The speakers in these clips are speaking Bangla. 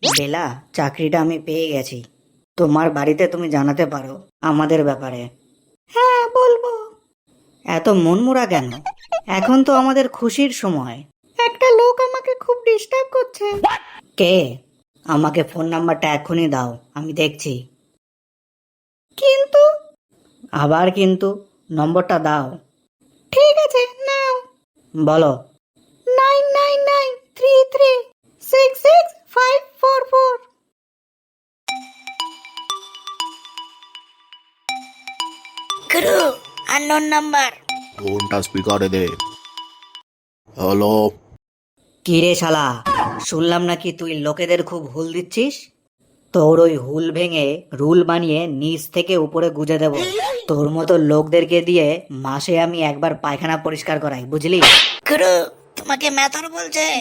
বেলা, চাকরিটা আমি পেয়ে গেছি। তোমার বাড়িতে তুমি জানাতে পারো আমাদের ব্যাপারে। হ্যাঁ, বলবো। এত মনমরা কেন? এখন তো আমাদের খুশির সময়। একটা লোক আমাকে খুব ডিস্টার্ব করছে। কে? আমাকে ফোন নাম্বারটা এক্ষুনি দাও, আমি দেখছি। কিন্তু? আবার কিন্তু? নম্বরটা দাও। ঠিক আছে, নাও। বলো। 9993366544। গুরু, আননোন নাম্বার। ফোনটা স্পিকারে দে। হ্যালো। কি রে শালা, শুনলাম নাকি তুই লোকেদের খুব হুল দিচ্ছিস। তোর ওই হুল ভেঙে রুল বানিয়ে নিচ থেকে উপরে গুজে দেব। তোর মতো লোকদেরকে দিয়ে মাসে আমি একবার পায়খানা পরিষ্কার করাই, বুঝলি? গুরু, তোমাকে মেথর বলছে।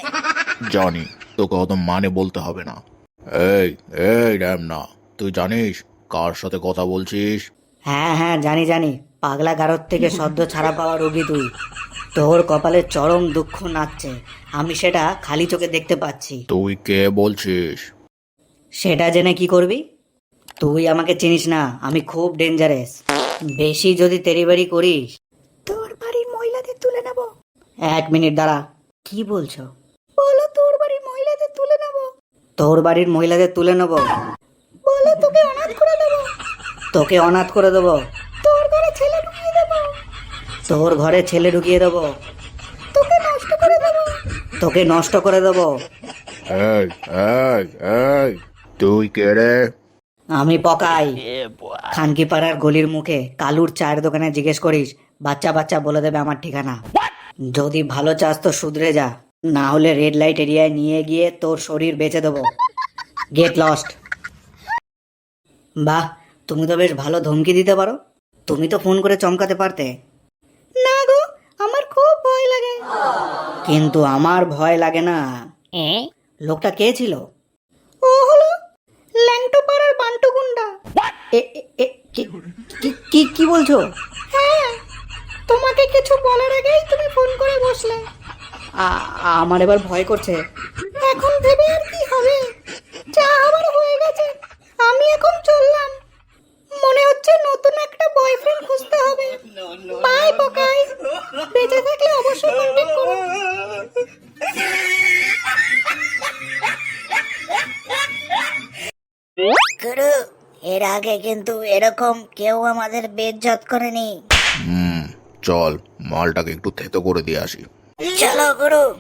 জানি, তোকে অত মানে বলতে হবে না। এই এই ড্যাম না, তুই জানিস কার সাথে কথা বলছিস? হ্যাঁ হ্যাঁ, জানি জানি। পাগলা গারদ থেকে সদ্য ছাড়া পাওয়া রোগী তুই। তোর কপালে চরম দুঃখ নাচছে, আমি সেটা খালি চোখে দেখতে পাচ্ছি। তুই কে বলছিস? সেটা জেনে কি করবি? তুই আমাকে চিনিস না, আমি খুব ডেঞ্জারাস। বেশি যদি তেড়িবাড়ি করিস, তোর বাড়ির মহিলাদের তুলে নেব। 1 মিনিট দাঁড়া। কি বলছো? বলো, তোর বাড়ির মহিলাদের তুলে নেব। তোর বাড়ির মহিলাদের তুলে নেব? বলো, তোকে অনাথ করে দেব। তোকে অনাথ করে দেব? তোর ঘরে ছেলে ঢুকিয়ে দেব। তোর ঘরে ছেলে ঢুকিয়ে দেব? তোকে নষ্ট করে দেব। তোকে নষ্ট করে দেব। এই এই এই, তুই কে রে? আমি পকাই। খানকিপাড়ার গলির মুখে কালুর চায়ের দোকানে জিজ্ঞেস করিস, বাচ্চা বাচ্চা বলে দেবে আমার ঠিকানা। যদি ভালো চাস তো শুধরে যা, না হলে রেড লাইট এরিয়ায় নিয়ে গিয়ে তোর শরীর বেচে দেবো। Get lost. বাহ, তুমি তো বেশ ভালো ধমকি দিতে পারো। তুমি তো ফোন করে চমকাতে পারতে। না গো, আমার খুব ভয় লাগে। কিন্তু আমার ভয় লাগে না। লোকটা কে ছিল? ও হলো ল্যাংটো পাড়ার বান্টু গুন্ডা। এ এ- এ- কি কি- কি কি বলছো? হ্যাঁ, তোমাকে কিছু বলার আগেই তুমি ফোন করে বসলে। আমার এবার ভয় করছে। এখন ভেবে আর কি হবে, যা আবার হয়ে গেছে। আমি এখন চললাম। মনে হচ্ছে নতুন একটা বয়ফ্রেন্ড খুঁজতে হবে। বাই পকাই, বেঁচে থাকলে অবশ্যই কন্টাক্ট করো। গুরু, এর আগে কিন্তু এরকম কেউ আমাদের বেজ্জত করেনি। চল, মালটাকে একটু থেতো করে দিয়ে আসি। চলো গুরু।